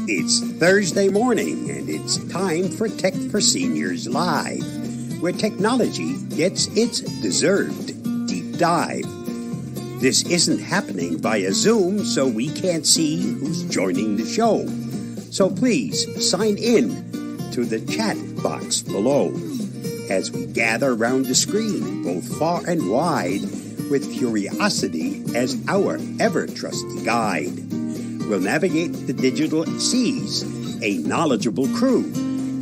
It's Thursday morning, and it's time for Tech for Seniors Live, where technology gets its deserved deep dive. This isn't happening via Zoom, so we can't see who's joining the show. So please sign in to the chat box below as we gather around the screen, both far and wide, with curiosity as our ever-trusty guide. We'll navigate the digital seas, a knowledgeable crew,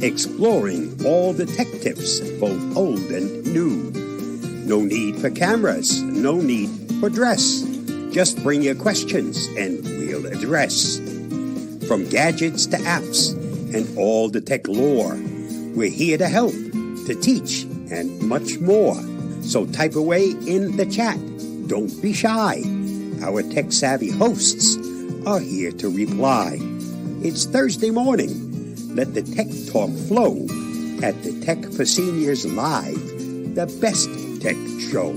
exploring all the tech tips, both old and new. No need for cameras, no need for dress. Just bring your questions and we'll address. From gadgets to apps and all the tech lore, we're here to help, to teach, and much more. So type away in the chat. Don't be shy. Our tech-savvy hosts are here to reply. It's Thursday morning. Let the tech talk flow at the Tech for Seniors Live, the best tech show.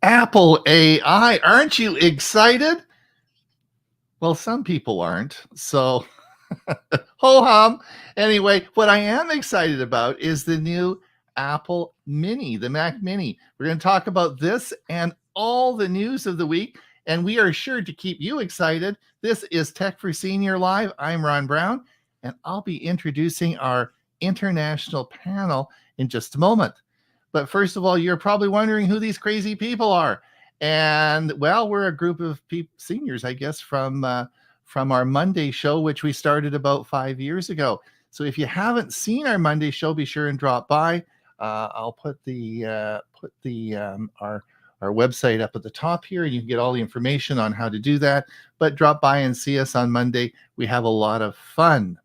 Apple AI, aren't you excited? Well, some people aren't, so ho-hum. Anyway, what I am excited about is the new Apple Mini, the Mac Mini. We're going to talk about this and all the news of the week, and we are sure to keep you excited. This is Tech for Senior Live. I'm Ron Brown, and I'll be introducing our international panel in just a moment. But first of all, you're probably wondering who these crazy people are. And, well, we're a group of seniors, I guess, from our Monday show, which we started about 5 years ago. So if you haven't seen our Monday show, be sure and drop by. I'll put our website up at the top here, and you can get all the information on how to do that. But drop by and see us on Monday. We have a lot of fun.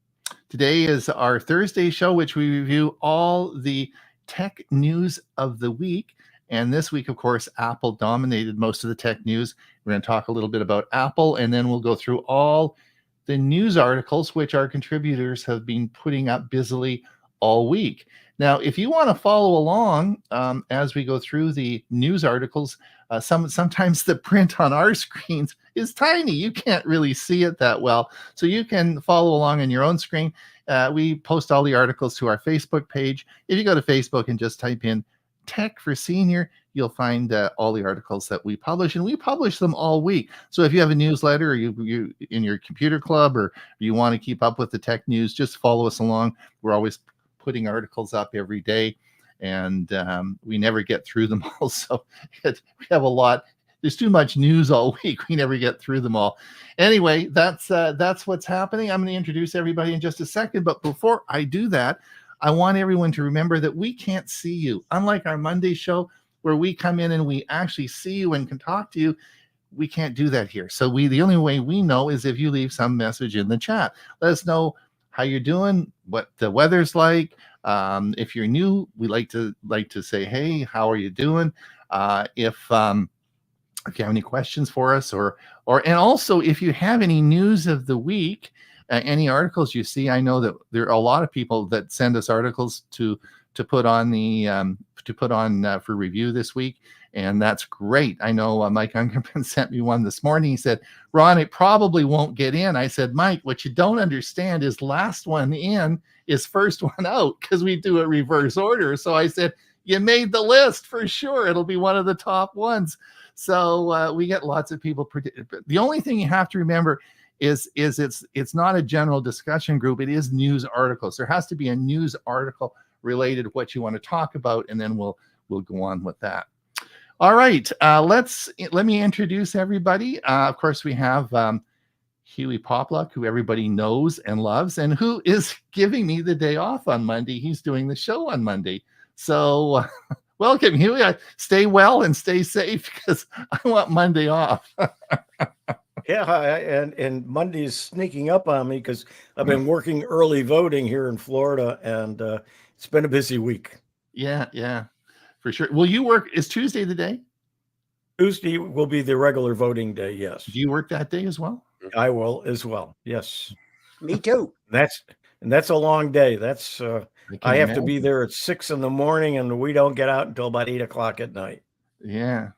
Today is our Thursday show, which we review all the tech news of the week. And this week, of course, Apple dominated most of the tech news. We're going to talk a little bit about Apple, and then we'll go through all the news articles which our contributors have been putting up busily all week. Now, if you want to follow along as we go through the news articles, sometimes the print on our screens is tiny. You can't really see it that well. So you can follow along on your own screen. We post all the articles to our Facebook page. If you go to Facebook and just type in Tech for Senior, you'll find all the articles that we publish, and we publish them all week. So if you have a newsletter, or you in your computer club, or you want to keep up with the tech news, just follow us along. We're always putting articles up every day, and we never get through them all. So we have a lot. There's too much news all week. We never get through them all. Anyway, that's what's happening. I'm going to introduce everybody in just a second. But before I do that, I want everyone to remember that we can't see you. Unlike our Monday show, where we come in and we actually see you and can talk to you, we can't do that here. So the only way we know is if you leave some message in the chat. Let us know how you're doing, what the weather's like. If you're new, we like to say, hey, how are you doing? If you have any questions for us, or and also if you have any news of the week, any articles you see. I know that there are a lot of people that send us articles to put on the for review this week, and that's great. I know Mike Ungerman sent me one this morning. He said, Ron, it probably won't get in. I said, Mike, what you don't understand is last one in is first one out, because we do a reverse order. So I said, you made the list for sure. It'll be one of the top ones. So we get lots of people. The only thing you have to remember is it's not a general discussion group. It is news articles. There has to be a news article related to what you want to talk about, and then we'll go on with that. All right, let me introduce everybody. Of course, we have Huey Popluck, who everybody knows and loves, and who is giving me the day off on Monday. He's doing the show on Monday. So welcome, Huey. Stay well and stay safe, because I want Monday off. Yeah, and Monday's sneaking up on me because I've been working early voting here in Florida, and it's been a busy week. Yeah, for sure. Will you work? Is Tuesday the day? Tuesday will be the regular voting day, yes. Do you work that day as well? I will as well, yes. Me too. That's a long day. That's I have to be imagine. there at 6 a.m, and we don't get out until about 8 o'clock at night. Yeah.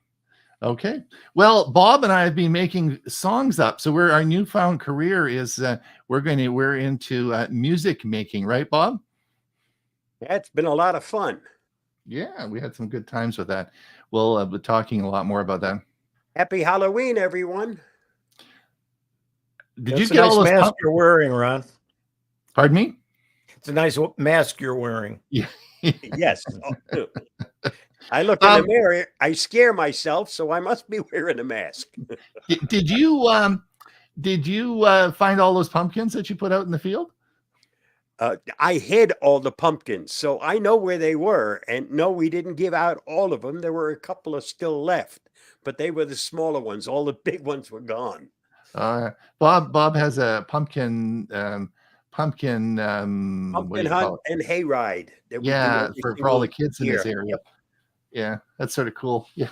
Okay. Well, Bob and I have been making songs up. So our newfound career is we're into music making, right, Bob? That's been a lot of fun. Yeah, we had some good times with that. We'll be talking a lot more about that. Happy Halloween, everyone. Did That's you get a nice all those? mask you're wearing, Ron? Pardon me? It's a nice mask you're wearing. Yeah. Yes. I look in the mirror, I scare myself, so I must be wearing a mask. Did you find all those pumpkins that you put out in the field? I hid all the pumpkins, so I know where they were. And no, we didn't give out all of them. There were a couple of still left, but they were the smaller ones. All the big ones were gone. Bob has a pumpkin hunt and hayride. Yeah, for all the kids in this area. Yeah, that's sort of cool. Yeah.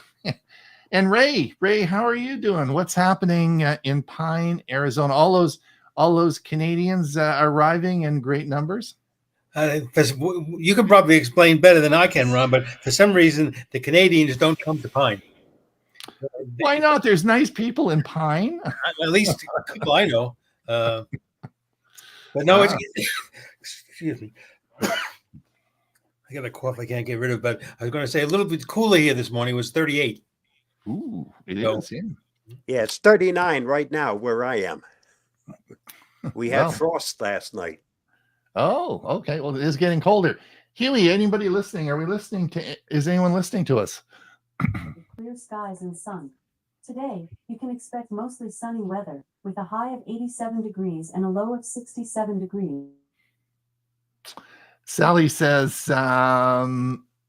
And Ray, how are you doing? What's happening in Pine, Arizona? All those Canadians arriving in great numbers. You can probably explain better than I can, Ron, but for some reason the Canadians don't come to Pine. Why not? There's nice people in Pine. At least people I know. But no, excuse me. I got a cough I can't get rid of, but I was going to say a little bit cooler here this morning. It was 38. Ooh, it is. Yeah, it's 39 right now where I am. We had frost last night. Oh, okay. Well, it is getting colder. Huey, anybody listening? Is anyone listening to us? Clear skies and sun. Today, you can expect mostly sunny weather with a high of 87 degrees and a low of 67 degrees. Sally says,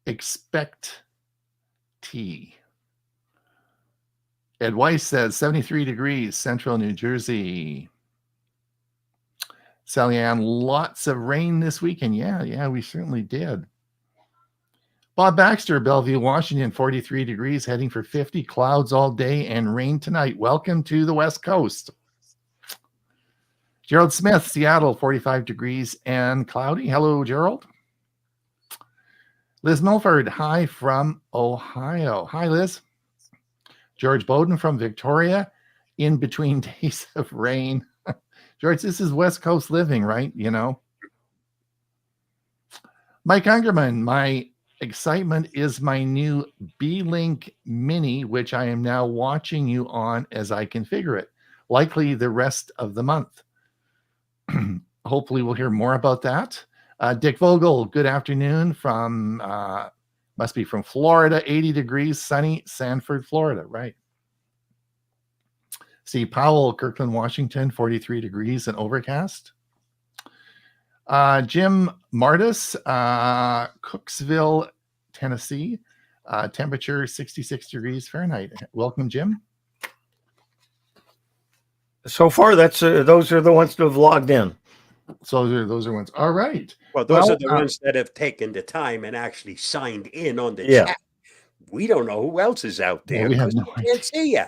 expect tea. Ed Weiss says 73 degrees, central New Jersey. Sally Ann, lots of rain this weekend. Yeah, we certainly did. Bob Baxter, Bellevue, Washington, 43 degrees, heading for 50, clouds all day and rain tonight. Welcome to the West Coast. Gerald Smith, Seattle, 45 degrees and cloudy. Hello, Gerald. Liz Milford, hi from Ohio. Hi, Liz. George Bowden from Victoria, in between days of rain. George, this is West Coast living, right? You know. Mike Ungerman, my excitement is my new B-Link Mini, which I am now watching you on as I configure it, likely the rest of the month. Hopefully we'll hear more about that. Dick Vogel, good afternoon from, must be from Florida, 80 degrees, sunny, Sanford, Florida, right. Steve Powell, Kirkland, Washington, 43 degrees and overcast. Jim Martis, Cooksville, Tennessee. Temperature 66 degrees Fahrenheit. Welcome, Jim. So far, that's those are the ones that have logged in. So those are ones. All right. Well, those Well, are the ones that have taken the time and actually signed in on the Yeah. chat. We don't know who else is out Yeah, there we have because no we can't see you.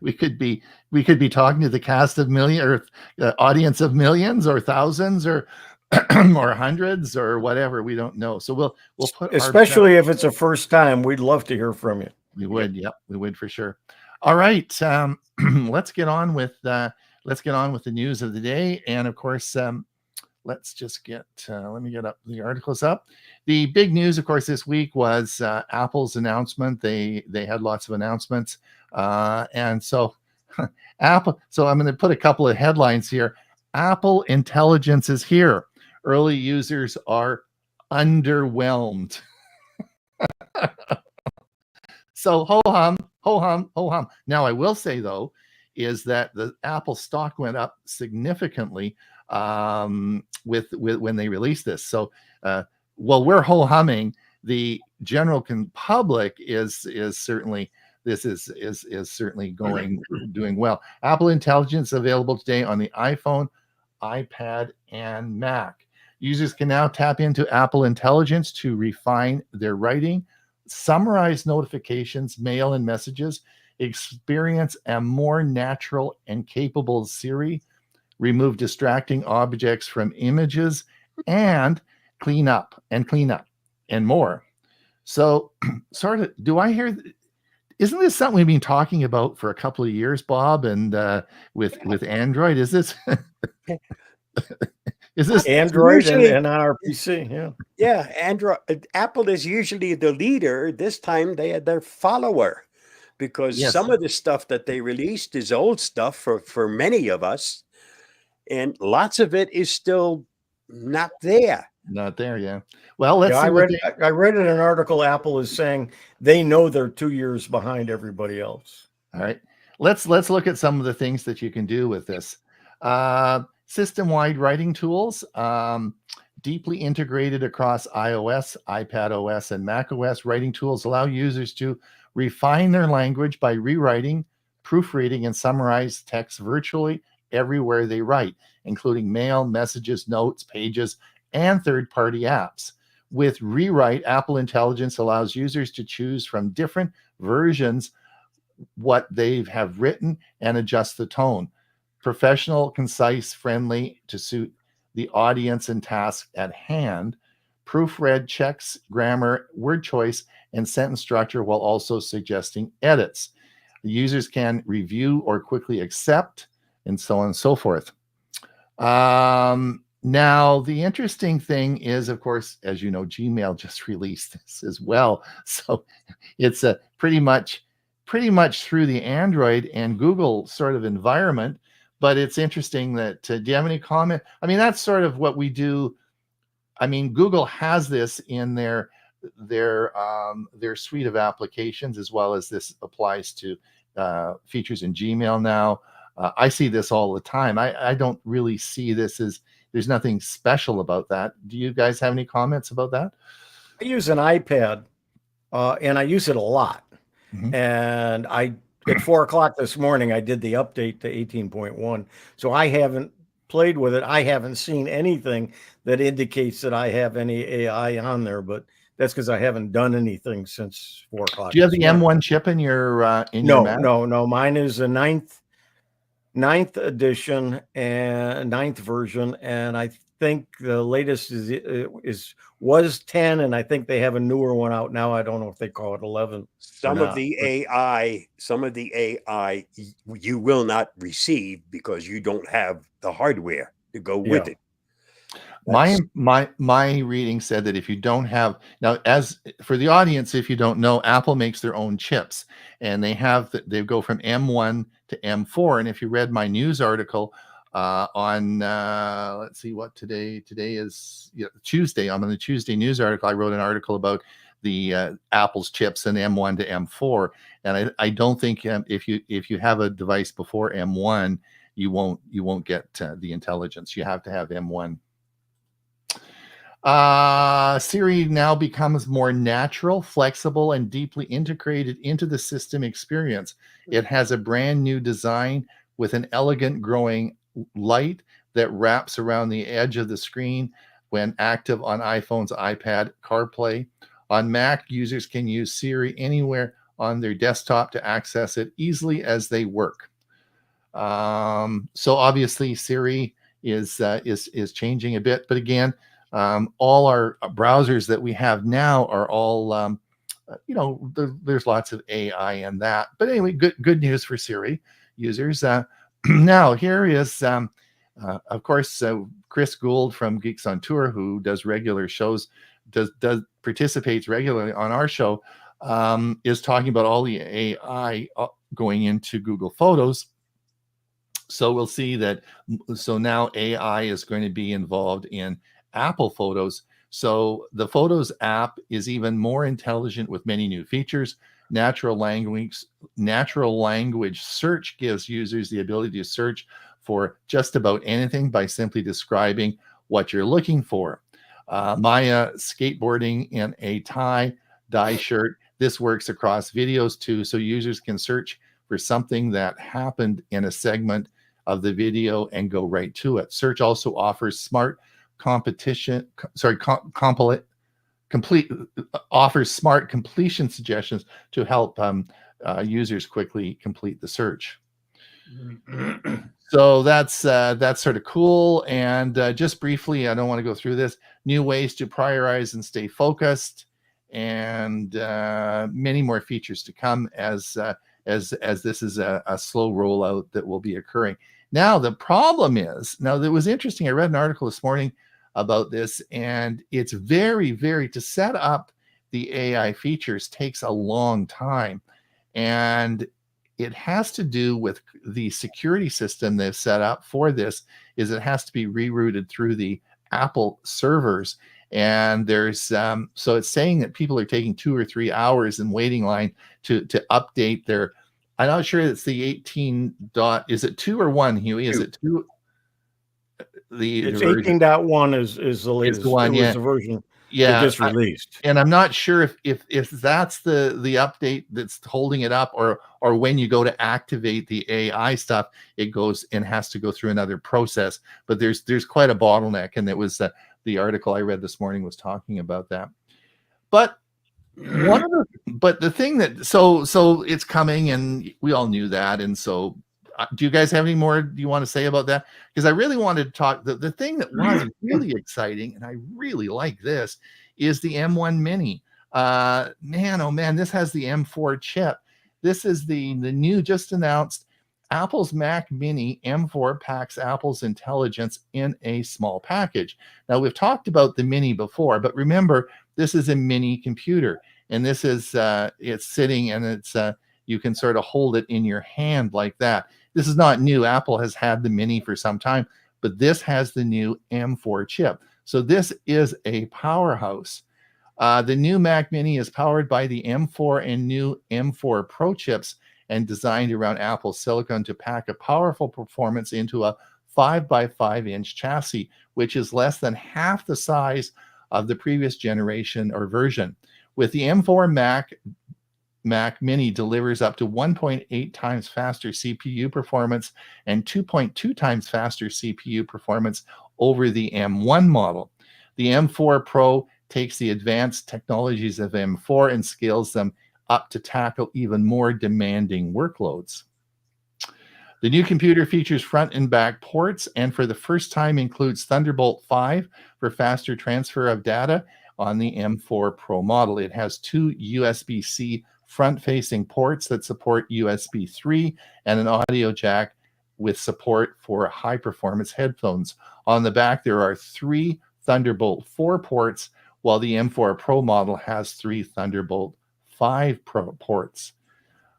We could be talking to the cast of million or audience of millions or thousands or or hundreds or whatever. We don't know. So we'll put Especially if it's a first time, we'd love to hear from you. we would. Yep, we would for sure. All right. Let's get on with the news of the day. And of course, let's just get let me get up the articles up. The big news, of course, this week was Apple's announcement. They had lots of announcements. And so Apple, so I'm going to put a couple of headlines here. Apple Intelligence is here. Early users are underwhelmed. So ho hum, ho hum, ho hum. Now I will say though, is that the Apple stock went up significantly with when they released this. So while we're ho humming, the general public is certainly certainly doing well. Apple Intelligence available today on the iPhone, iPad, and Mac. Users can now tap into Apple Intelligence to refine their writing, summarize notifications, mail, and messages, experience a more natural and capable Siri, remove distracting objects from images, and clean up and more. So sort of, do I hear, isn't this something we've been talking about for a couple of years, Bob, and with Android? Is this is this Android usually- and on our PC? Yeah. Yeah, Android. Apple is usually the leader. This time they are their follower, because Yes. some of the stuff that they released is old stuff for many of us, and lots of it is still not there. not there? Yeah. Well, let's Yeah, see. I read in an article Apple is saying they know they're 2 years behind everybody else. All right. Let's look at some of the things that you can do with this. System-wide writing tools, deeply integrated across iOS, iPadOS, and macOS. Writing tools allow users to refine their language by rewriting, proofreading, and summarize text virtually everywhere they write, including mail, messages, notes, pages, and third-party apps. With Rewrite, Apple Intelligence allows users to choose from different versions what they have written and adjust the tone. Professional, concise, friendly to suit the audience and task at hand. Proofread checks grammar, word choice, and sentence structure while also suggesting edits. The users can review or quickly accept, and so on and so forth. Now, the interesting thing is, of course, as you know, Gmail just released this as well. So it's a pretty much through the Android and Google sort of environment. But it's interesting that, do you have any comment? I mean, that's sort of what we do. I mean, Google has this in their suite of applications, as well as this applies to features in Gmail now. I see this all the time. I don't really see this as, there's nothing special about that. Do you guys have any comments about that? I use an iPad, and I use it a lot. Mhm. And at 4 o'clock this morning, I did the update to 18.1. So I haven't played with it. I haven't seen anything that indicates that I have any AI on there, but that's because I haven't done anything since 4 o'clock. Do you have this the morning. M1 chip in your No, Mac? no. Mine is a ninth edition and ninth version, and I think the latest was 10, and I think they have a newer one out now. I don't know if they call it 11. Some not, of the but- AI you will not receive because you don't have the hardware to go with Yeah. it. My reading said that if you don't have, now, as for the audience, if you don't know, Apple makes their own chips, and they go from M1 to M4. And if you read my news article on let's see what today is, Tuesday. I'm on the Tuesday news article. I wrote an article about the Apple's chips in M1 to M4, and I don't think if you have a device before M1, you won't get the intelligence. You have to have M1. Siri now becomes more natural, flexible, and deeply integrated into the system experience. It has a brand new design with an elegant growing light that wraps around the edge of the screen when active on iPhones, iPad, CarPlay. On Mac, users can use Siri anywhere on their desktop to access it easily as they work. So obviously, Siri is changing a bit, but again, all our browsers that we have now are all there's lots of AI in that. But anyway, good news for Siri users. Now here is of course Chris Gould from Geeks on Tour, who does regular shows, does participates regularly on our show, is talking about all the AI going into Google Photos. So we'll see that. So now AI is going to be involved in Apple Photos. So the Photos app is even more intelligent with many new features. Natural language search gives users the ability to search for just about anything by simply describing what you're looking for. Maya skateboarding in a tie-dye shirt. This works across videos too, so users can search for something that happened in a segment of the video and go right to it. Search also offers smart completion suggestions to help users quickly complete the search. So that's sort of cool. And just briefly, I don't want to go through this. New ways to prioritize and stay focused, and many more features to come as this is a slow rollout that will be occurring. Now, the problem is, now it was interesting. I read an article this morning about this, and it's very, to set up the AI features takes a long time. And it has to do with the security system they've set up for this, is it has to be rerouted through the Apple servers. And there's so it's saying that people are taking 2 or 3 hours in waiting line to update their, I'm not sure it's the 18 dot, is it 2 or 1, Huey? Is it 2? It's 18.1 is the latest. The one, it was the version that just released. And I'm not sure if that's the update that's holding it up, or when you go to activate the AI stuff, it goes and has to go through another process. But there's quite a bottleneck, and it was the article I read this morning was talking about that. But the thing that so it's coming, and we all knew that, and so. Do you guys have any more you want to say about that? Because I really wanted to talk. The thing that was really exciting, and I really like this, is the M1 Mini. Man, oh man, this has the M4 chip. This is the new, just announced Apple's Mac Mini M4 packs Apple's intelligence in a small package. Now, we've talked about the Mini before, but remember, this is a mini computer, and this is it's sitting, and it's you can sort of hold it in your hand like that. This is not new. Apple has had the Mini for some time, but this has the new M4 chip. So this is a powerhouse. The new Mac Mini is powered by the M4 and new M4 Pro chips and designed around Apple Silicon to pack a powerful performance into a 5x5-inch chassis, which is less than half the size of the previous generation or version. With the M4 Mac Mini delivers up to 1.8 times faster CPU performance and 2.2 times faster CPU performance over the M1 model. The M4 Pro takes the advanced technologies of M4 and scales them up to tackle even more demanding workloads. The new computer features front and back ports, and for the first time includes Thunderbolt 5 for faster transfer of data on the M4 Pro model. It has 2 USB-C front-facing ports that support USB 3 and an audio jack with support for high-performance headphones. On the back, there are 3 Thunderbolt 4 ports, while the M4 Pro model has 3 Thunderbolt 5 ports.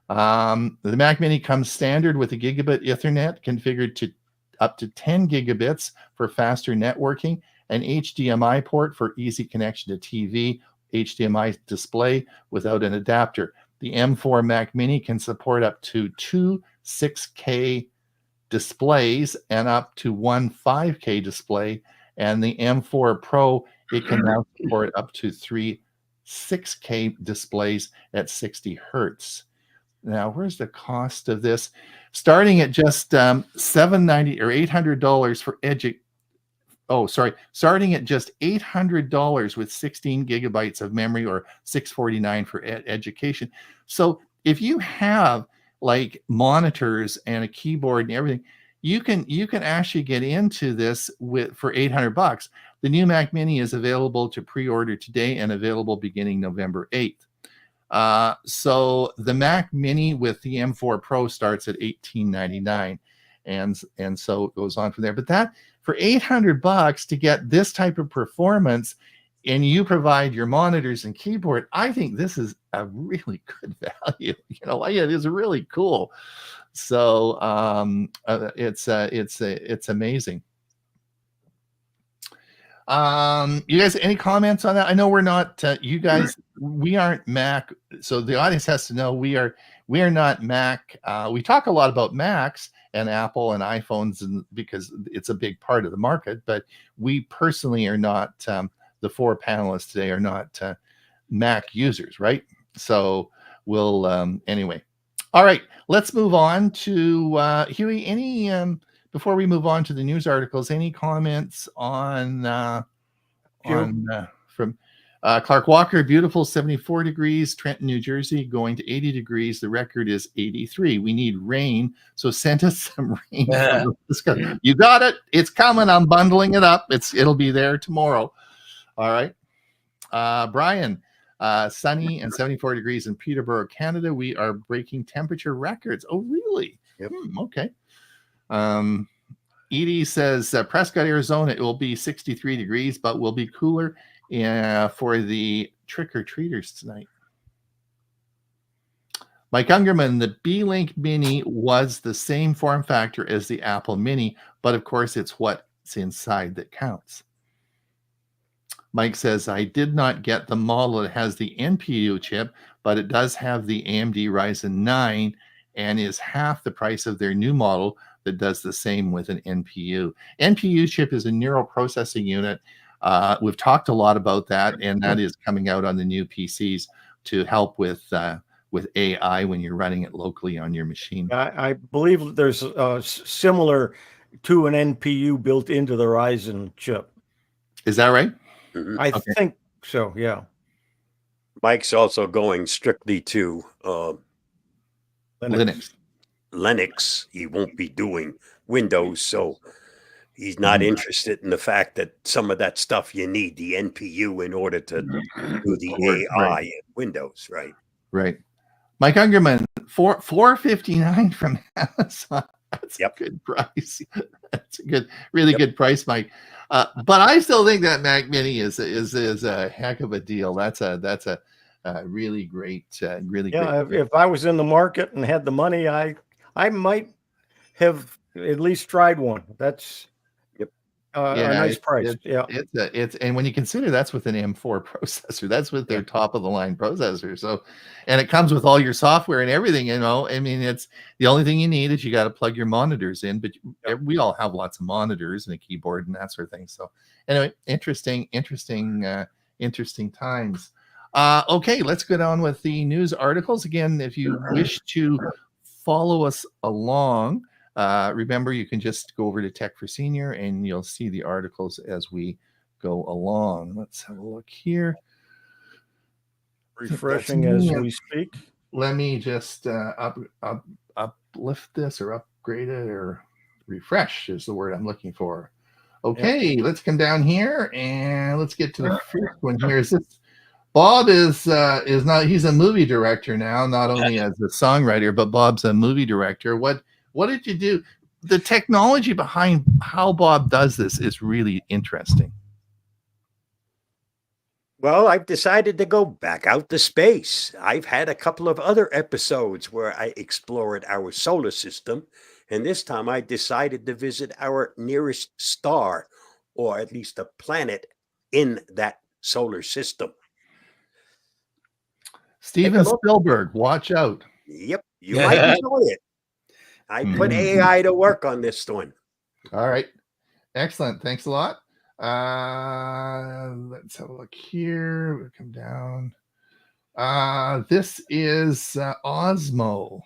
The Mac Mini comes standard with a gigabit Ethernet configured to up to 10 gigabits for faster networking, an HDMI port for easy connection to TV, HDMI display without an adapter. The M4 Mac Mini can support up to 2 6K displays and up to one 5K display, and the M4 Pro it can now support up to 3 6K displays at 60 hertz. Now, where's the cost of this? Starting at just $790 or $800 for starting at just $800 with 16 gigabytes of memory, or $649 for education. So if you have like monitors and a keyboard and everything, you can actually get into this for $800. The new Mac Mini is available to pre-order today and available beginning November 8th. So the Mac Mini with the M4 Pro starts at $1899, and so it goes on from there. But that, for $800 to get this type of performance, and you provide your monitors and keyboard, I think this is a really good value. It is really cool. So it's amazing. You guys, any comments on that? I know we're not, you guys, we aren't Mac. So the audience has to know we are not Mac. We talk a lot about Macs and Apple and iPhones, and because it's a big part of the market, but we personally are not, the 4 panelists today are not Mac users, right? So we'll, anyway. All right, let's move on to Huey. Any, before we move on to the news articles, any comments on from Clark Walker? Beautiful 74 degrees, Trenton, New Jersey, going to 80 degrees. The record is 83. We need rain, so send us some rain. Yeah. You got it. It's coming. I'm bundling it up. It'll be there tomorrow. All right. Brian, sunny and 74 degrees in Peterborough, Canada. We are breaking temperature records. Oh, really? Yep. Okay. Edie says Prescott, Arizona, it will be 63 degrees, but will be cooler for the trick-or-treaters tonight. Mike Ungerman, the B-Link Mini was the same form factor as the Apple Mini, but of course it's what's inside that counts. Mike says, I did not get the model that has the NPU chip, but it does have the AMD Ryzen 9 and is half the price of their new model that does the same with an NPU. NPU chip is a neural processing unit. We've talked a lot about that, and that is coming out on the new PCs to help with AI when you're running it locally on your machine. I believe there's similar to an NPU built into the Ryzen chip. Is that right? I think so, yeah. Mike's also going strictly to Linux. He won't be doing Windows, so he's not interested in the fact that some of that stuff you need the NPU in order to do the AI in Windows, right? Right. Mike Ungerman, $459 from Amazon. That's a good price. That's a good, really good price, Mike. But I still think that Mac Mini is a heck of a deal. That's a really great, great. If I was in the market and had the money, I might have at least tried one. That's a nice price. It's and when you consider that's with an M4 processor, that's with their top of the line processor. So, and it comes with all your software and everything. I mean, it's the only thing you need is you got to plug your monitors in. But we all have lots of monitors and a keyboard and that sort of thing. So, anyway, interesting times. Okay, let's go down with the news articles again. If you wish to follow us along, remember you can just go over to Tech for Senior and you'll see the articles as we go along. Let's have a look here. Refreshing as we speak. Let me just uplift this or upgrade it, or refresh is the word I'm looking for. Okay, let's come down here and let's get to the first one here. Is this Bob is not, he's a movie director now, not only as a songwriter, but Bob's a movie director. What did you do? The technology behind how Bob does this is really interesting. Well, I've decided to go back out to space. I've had a couple of other episodes where I explored our solar system, and this time I decided to visit our nearest star, or at least a planet in that solar system. Steven Spielberg, watch out. Yep, you might enjoy it. I put AI to work on this one. All right. Excellent. Thanks a lot. Let's have a look here. We'll come down. This is Osmo.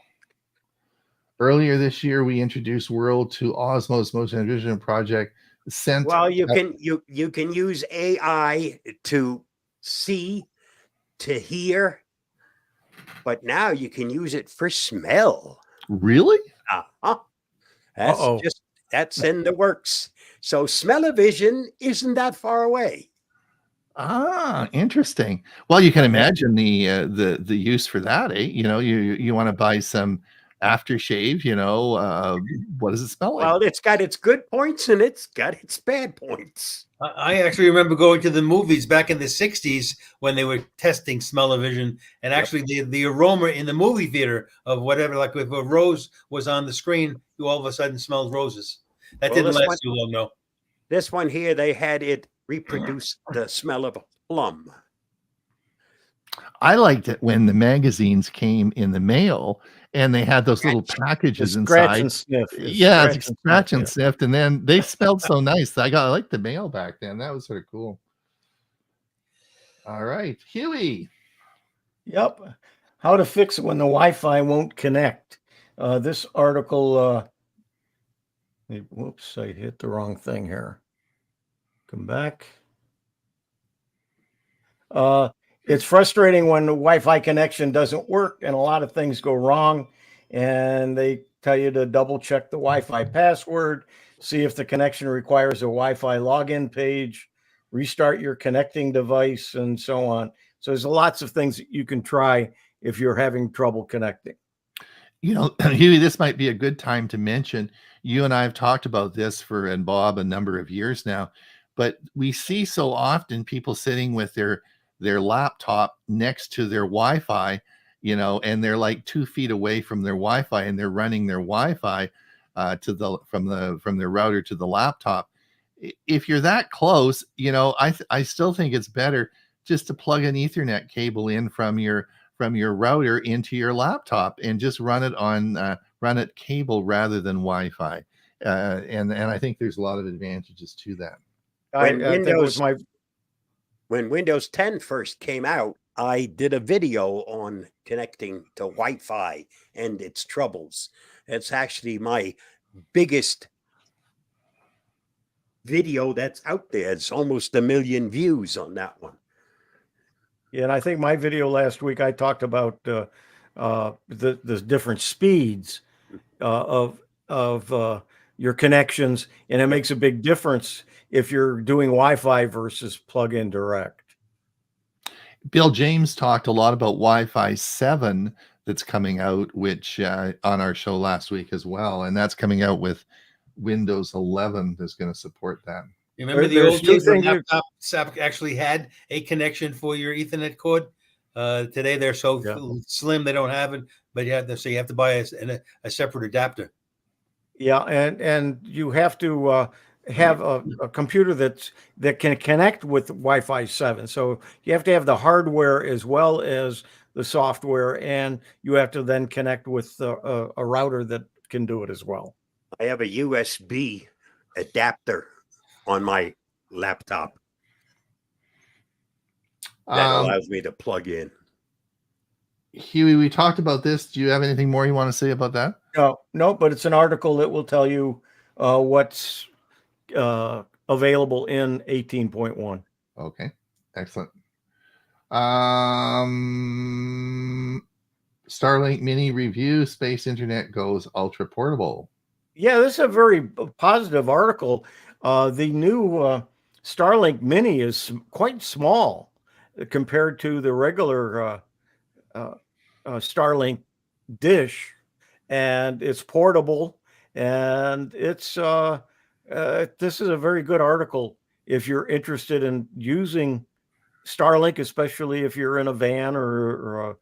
Earlier this year, we introduced World to Osmo's Motion Vision project. Sent Well, you can use AI to see, to hear, but now you can use it for smell. really? Uh-huh. That's Uh-oh. that's in the works. So smell-o-vision isn't that far away. Interesting. Well, you can imagine the use for that, eh? You know, you want to buy some aftershave, what does it smell like? Well, it's got its good points and it's got its bad points. I actually remember going to the movies back in the 60s when they were testing smell-o-vision, and actually the aroma in the movie theater of whatever, like if a rose was on the screen, you all of a sudden smelled roses. That Well, didn't last too long, no. This one here, they had it reproduce the smell of a plum. I liked it when the magazines came in the mail and they had those little packages Scratch inside. and sniff. Yeah, it's scratch and yeah. sniffed, and then they smelled so nice. I liked the mail back then. That was sort of cool. All right, Huey. Yep. How to fix it when the Wi-Fi won't connect. This article, whoops, I hit the wrong thing here. Come back. It's frustrating when the Wi-Fi connection doesn't work and a lot of things go wrong, and they tell you to double check the Wi-Fi password, see if the connection requires a Wi-Fi login page, restart your connecting device, and so on. So there's lots of things that you can try if you're having trouble connecting. Huey, this might be a good time to mention, you and I have talked about this and Bob a number of years now, but we see so often people sitting with their laptop next to their Wi-Fi, and they're like 2 feet away from their Wi-Fi, and they're running their Wi-Fi from their router to the laptop. If you're that close, I still think it's better just to plug an Ethernet cable in from your router into your laptop and just run it cable rather than Wi-Fi. And I think there's a lot of advantages to that. When Windows 10 first came out, I did a video on connecting to Wi-Fi and its troubles. It's actually my biggest video that's out there. It's almost 1 million views on that one. Yeah, and I think my video last week, I talked about the different speeds of your connections, and it makes a big difference if you're doing Wi-Fi versus plug-in direct. Bill James talked a lot about Wi-Fi 7 that's coming out, which on our show last week as well, and that's coming out with Windows 11 that's going to support that. You remember the old days when laptops actually had a connection for your Ethernet cord? Today they're so slim they don't have it, but you have to buy a separate adapter. Yeah, and you have to have a computer that can connect with Wi-Fi 7. So you have to have the hardware as well as the software, and you have to then connect with a router that can do it as well. I have a USB adapter on my laptop that allows me to plug in. Huey, we talked about this. Do you have anything more you want to say about that? No, but it's an article that will tell you what's available in 18.1. Okay, excellent. Starlink Mini review, space internet goes ultra portable. Yeah, this is a very positive article. The new Starlink Mini is quite small compared to the regular Starlink dish, and it's portable, and it's this is a very good article if you're interested in using Starlink, especially if you're in a van or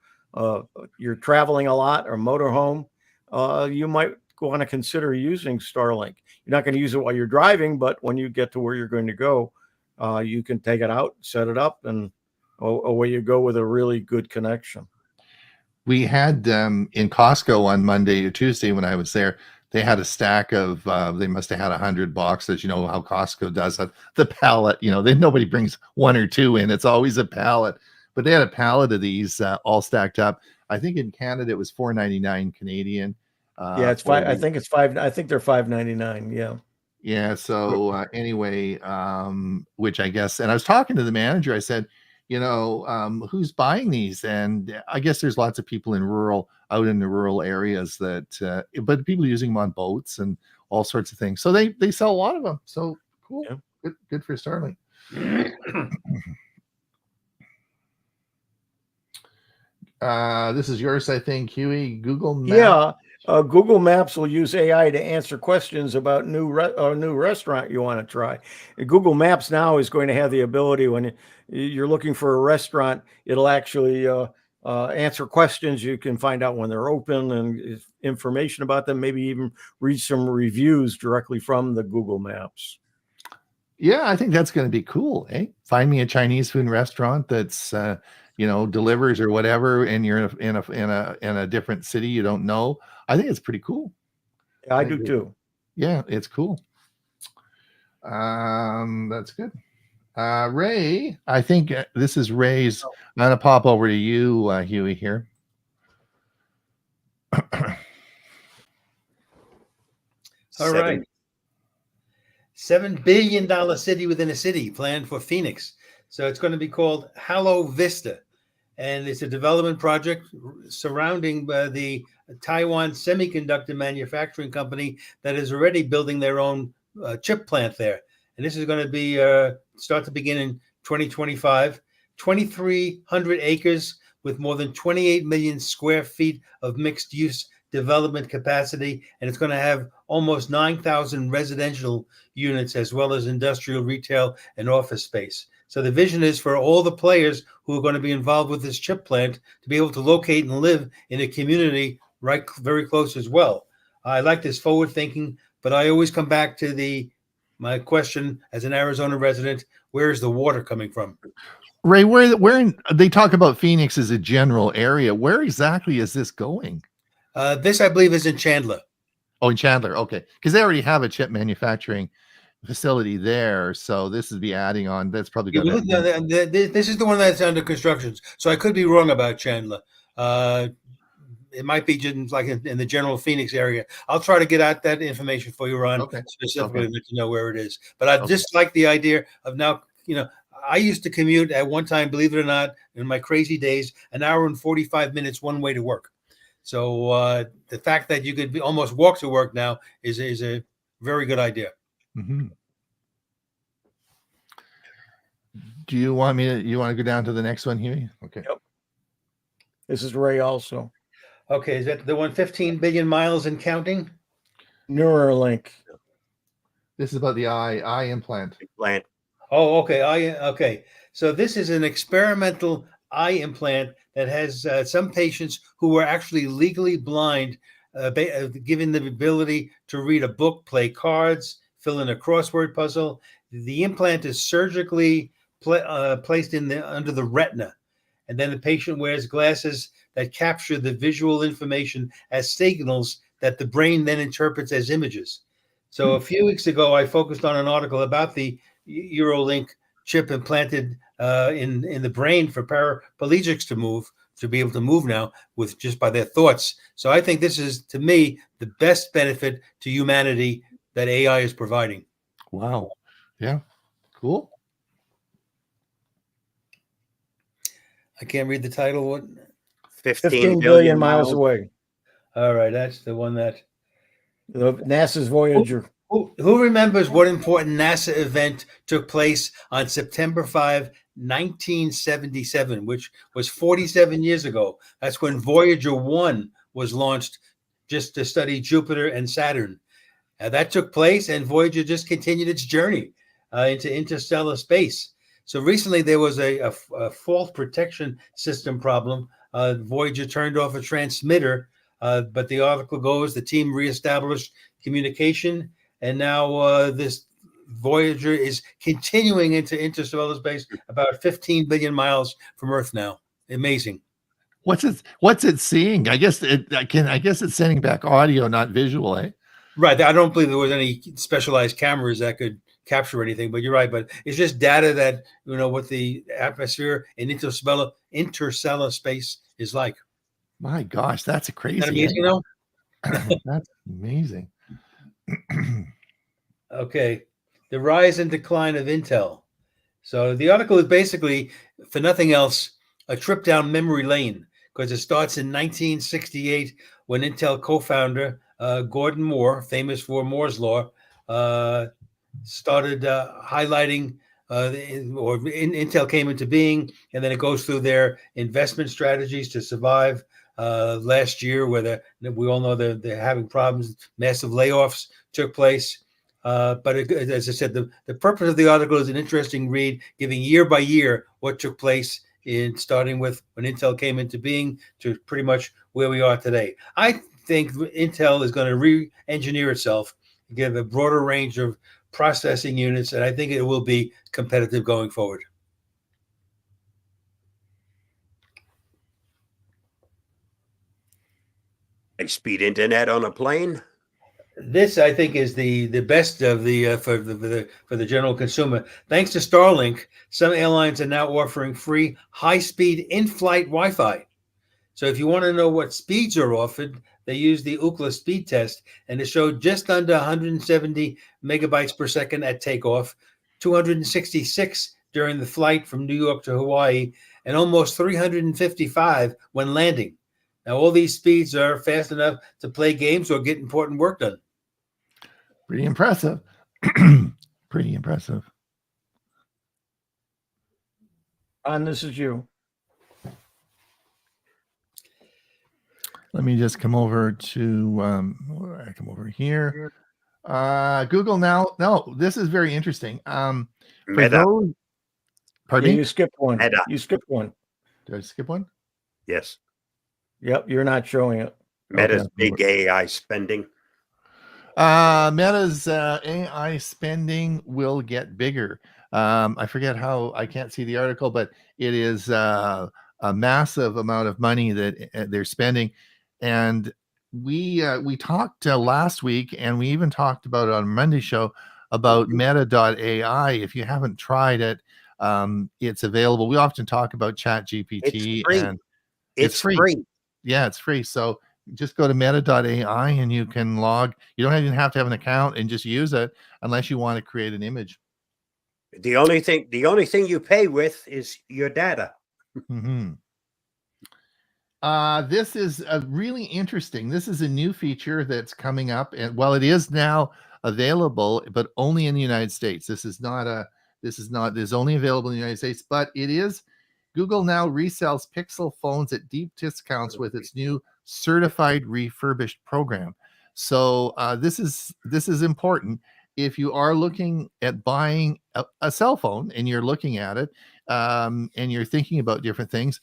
you're traveling a lot or motorhome. You might want to consider using Starlink. You're not going to use it while you're driving, but when you get to where you're going to go, you can take it out, set it up, and away you go with a really good connection. We had in Costco on Monday or Tuesday when I was there, they had a stack of they must have had 100 boxes. You know how Costco does it, the pallet. You know, nobody brings one or two in, it's always a pallet. But they had a pallet of these all stacked up. I think in Canada it was $4.99 Canadian. Yeah, it's five. I think it's five. I think they're $5.99. Yeah. Yeah. So anyway, which I guess, and I was talking to the manager. I said, you know, who's buying these? And I guess there's lots of people out in the rural areas that, but people using them on boats and all sorts of things. So they sell a lot of them. So cool. Yeah. Good for Starlink. This is yours, I think, Huey. Google Maps. Yeah. Google Maps will use AI to answer questions about new restaurant you want to try. Google Maps now is going to have the ability, when you're looking for a restaurant, it'll actually answer questions. You can find out when they're open and information about them, maybe even read some reviews directly from the Google Maps. Yeah, I think that's going to be cool. Find me a Chinese food restaurant that's you know, delivers or whatever, and you're in a different city you don't know. I think it's pretty cool. Yeah, I do too. Yeah, it's cool. That's good. Ray, I think this is Ray's. I'm gonna pop over to you, Huey, here. All right. $7 billion city within a city planned for Phoenix. So it's going to be called Halo Vista. And it's a development project surrounding the Taiwan Semiconductor Manufacturing Company that is already building their own chip plant there. And this is going to be start to begin in 2025. 2,300 acres with more than 28 million square feet of mixed use development capacity. And it's going to have almost 9,000 residential units as well as industrial, retail, and office space. So the vision is for all the players who are going to be involved with this chip plant to be able to locate and live in a community right very close as well. I like this forward thinking, but I always come back to my question as an Arizona resident: where is the water coming from? Ray, where they talk about Phoenix as a general area, where exactly is this going? This, I believe, is in Chandler. Oh, in Chandler. Okay. Because they already have a chip manufacturing facility there. So this would be adding on. That's probably going to. This is the one that's under construction. So I could be wrong about Chandler. It might be just like in the general Phoenix area. I'll try to get out that information for you, Ron, specifically let you know where it is. But I just like the idea of now, you know, I used to commute at one time, believe it or not, in my crazy days, an hour and 45 minutes one way to work. So the fact that you could almost walk to work now is a very good idea. Mm-hmm. Do you want to go down to the next one, Huey? Okay. Yep. This is Ray also. Okay, is that the one 15 billion miles and counting? Neuralink. This is about the eye implant. Oh, okay. Okay. So this is an experimental eye implant that has some patients who were actually legally blind, given the ability to read a book, play cards, fill in a crossword puzzle. The implant is surgically placed under the retina, and then the patient wears glasses that capture the visual information as signals that the brain then interprets as images. So a few weeks ago, I focused on an article about the Neuralink chip implanted in the brain for paraplegics to be able to move now with just by their thoughts. So I think this is, to me, the best benefit to humanity that AI is providing. Wow. Yeah. Cool. I can't read the title. What? 15 billion miles away. All right. That's the one that NASA's Voyager. Who remembers what important NASA event took place on September 5, 1977, which was 47 years ago? That's when Voyager 1 was launched just to study Jupiter and Saturn. That took place, and Voyager just continued its journey into interstellar space. So recently there was a fault protection system problem. Voyager turned off a transmitter, but the article goes, the team reestablished communication, and now this Voyager is continuing into interstellar space, about 15 billion miles from Earth now. Amazing. What's it seeing? I guess it's sending back audio, not visual, eh? Right. I don't believe there was any specialized cameras that could capture anything, but you're right. But it's just data that, what the atmosphere and interstellar space is like. My gosh, that's Isn't crazy. that amazing, though? That's amazing. Okay. The rise and decline of Intel. So the article is basically, for nothing else, a trip down memory lane, because it starts in 1968 when Intel co-founder Gordon Moore, famous for Moore's Law, started highlighting, Intel came into being, and then it goes through their investment strategies to survive last year, where we all know they're having problems, massive layoffs took place. But as I said, the purpose of the article is an interesting read, giving year by year what took place starting with when Intel came into being to pretty much where we are today. I think Intel is going to re-engineer itself, give a broader range of processing units, and I think it will be competitive going forward. High-speed internet on a plane. This, I think, is the best of the for the general consumer. Thanks to Starlink, some airlines are now offering free high-speed in-flight Wi-Fi. So if you want to know what speeds are offered, they use the Ookla speed test, and it showed just under 170 megabytes per second at takeoff, 266 during the flight from New York to Hawaii, and almost 355 when landing. Now, all these speeds are fast enough to play games or get important work done. Pretty impressive. Pretty impressive. This is you. Let me just come over to I come over here. Google now. No, this is very interesting. For Meta. those, pardon Yeah, me? you skipped one. Meta. You skipped one. Did I skip one? Yes. Yep, you're not showing it. Meta's Okay. big AI spending. Meta's AI spending will get bigger. I forget how, I can't see the article, but it is a massive amount of money that they're spending. And we talked last week, and we even talked about it on Monday show about Meta.ai. If you haven't tried it, it's available. We often talk about ChatGPT, It's free. and It's free. yeah, it's free. So just go to Meta.ai and you can log. You don't even have to have an account and just use it unless you want to create an image. The only thing you pay with is your data. Mm-hmm. This is really interesting. This is a new feature that's coming up, and well, it is now available, but only in the United States. This is only available in the United States, but it is. Google now resells Pixel phones at deep discounts with its new certified refurbished program. So this is important. If you are looking at buying a cell phone and you're looking at it and you're thinking about different things,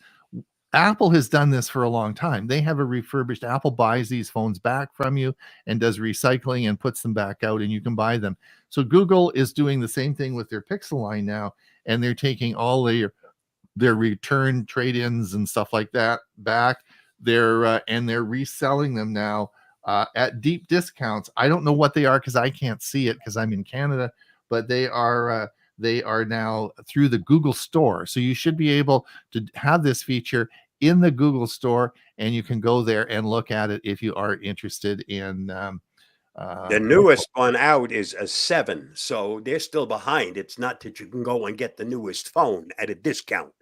Apple has done this for a long time. They have a refurbished. Apple buys these phones back from you and does recycling and puts them back out, and you can buy them. So Google is doing the same thing with their Pixel line now, and they're taking all their return trade-ins and stuff like that back. And they're reselling them now at deep discounts. I don't know what they are because I can't see it because I'm in Canada, but they are now through the Google Store. So you should be able to have this feature in the Google Store, and you can go there and look at it if you are interested in. The newest one out is a 7, so they're still behind. It's not that you can go and get the newest phone at a discount.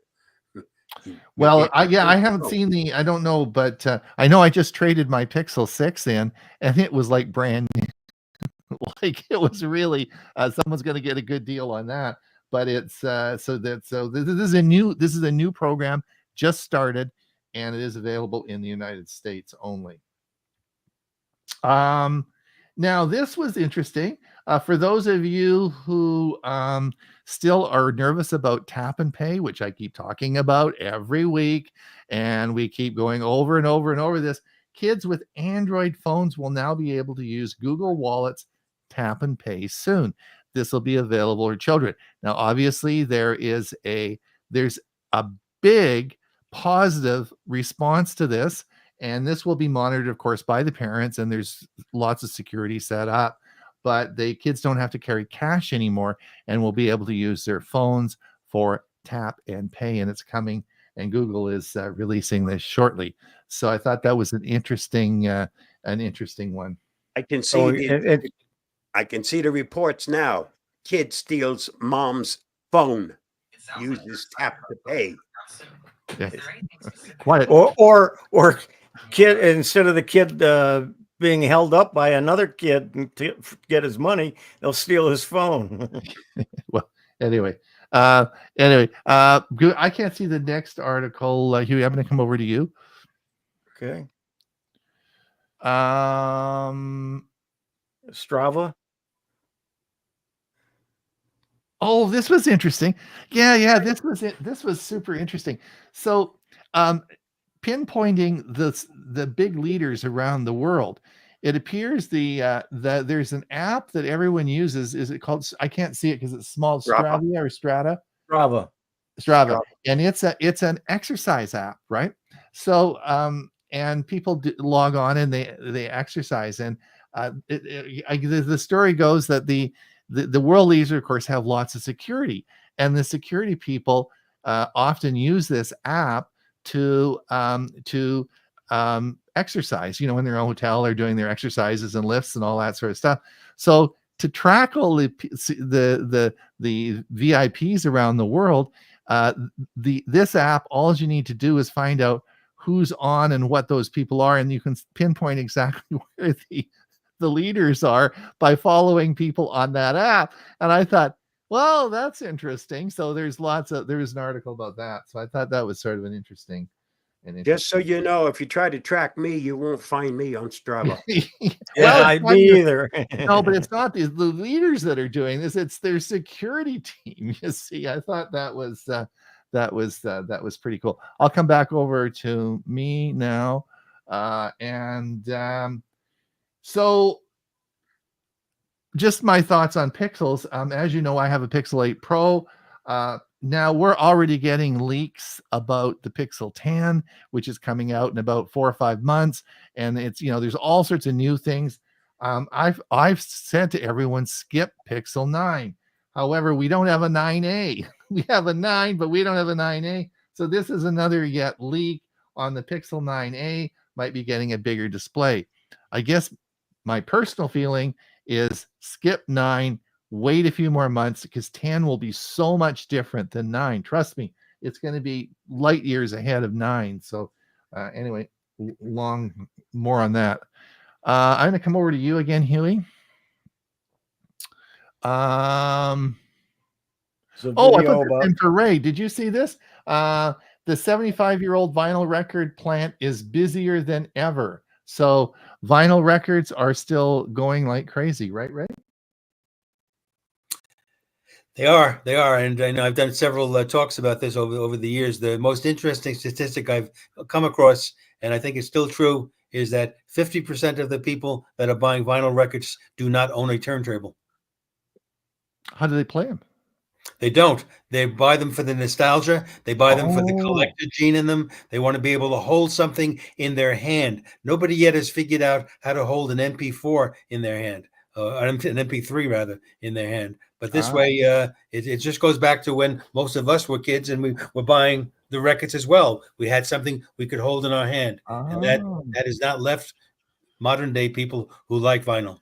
Well, I haven't seen I don't know, but I know I just traded my Pixel 6 in, and it was like brand new. Like it was really someone's going to get a good deal on that. But it's this is a new program, just started, and it is available in the United States only. Now this was interesting for those of you who still are nervous about tap and pay, which I keep talking about every week, and we keep going over and over and over this. Kids with Android phones will now be able to use Google Wallet's tap and pay soon. This will be available for children. Now, obviously, there's a big positive response to this, And this will be monitored, of course, by the parents, and there's lots of security set up. But the kids don't have to carry cash anymore and will be able to use their phones for tap and pay. And it's coming, and Google is releasing this shortly. So I thought that was an interesting one. I can see So I can see the reports now. Kid steals mom's phone, uses tap to pay. Yeah. Quite or kid, instead of the kid being held up by another kid to get his money, they'll steal his phone. Well, anyway, good. I can't see the next article. Huey, I'm going to come over to you. Okay. Strava. Oh, this was interesting. Yeah, this was it. This was super interesting. So, pinpointing the big leaders around the world, it appears that there's an app that everyone uses. Is it called? I can't see it because it's small. Strava or Strata? Strava, and it's an exercise app, right? So, and people log on and they exercise, and the story goes that the world leaders, of course, have lots of security, and the security people often use this app to exercise. In their own hotel, they're doing their exercises and lifts and all that sort of stuff. So to track all the VIPs around the world, this app, all you need to do is find out who's on and what those people are, and you can pinpoint exactly where the leaders are by following people on that app. And I thought, well, that's interesting. So there's an article about that. So I thought that was sort of an interesting. Just so you know, if you try to track me, you won't find me on Strava. Me either. No, but it's not the leaders that are doing this. It's their security team. You see, I thought that was pretty cool. I'll come back over to me now. So just my thoughts on Pixels. As you know, I have a Pixel 8 Pro. Now we're already getting leaks about the Pixel 10, which is coming out in about 4 or 5 months. And it's, there's all sorts of new things. I've said to everyone, skip Pixel 9. However, we don't have a 9A. We have a 9, but we don't have a 9A. So this is another yet leak on the Pixel 9A. Might be getting a bigger display. I guess my personal feeling is skip 9, wait a few more months, because 10 will be so much different than 9. Trust me, it's going to be light years ahead of 9. So anyway, more on that. I'm going to come over to you again, Huey. I put this in for Ray. Did you see this? The 75-year-old vinyl record plant is busier than ever. So vinyl records are still going like crazy, right, Ray? They are, and I know I've done several talks about this over the years. The most interesting statistic I've come across, and I think it's still true, is that 50% of the people that are buying vinyl records do not own a turntable. How do they play them? They don't. They buy them for the nostalgia. They buy them for the collector gene in them. They want to be able to hold something in their hand. Nobody yet has figured out how to hold an MP4 in their hand, an MP3 rather, in their hand. But this way, it just goes back to when most of us were kids and we were buying the records as well. We had something we could hold in our hand. And that is not left modern day people who like vinyl.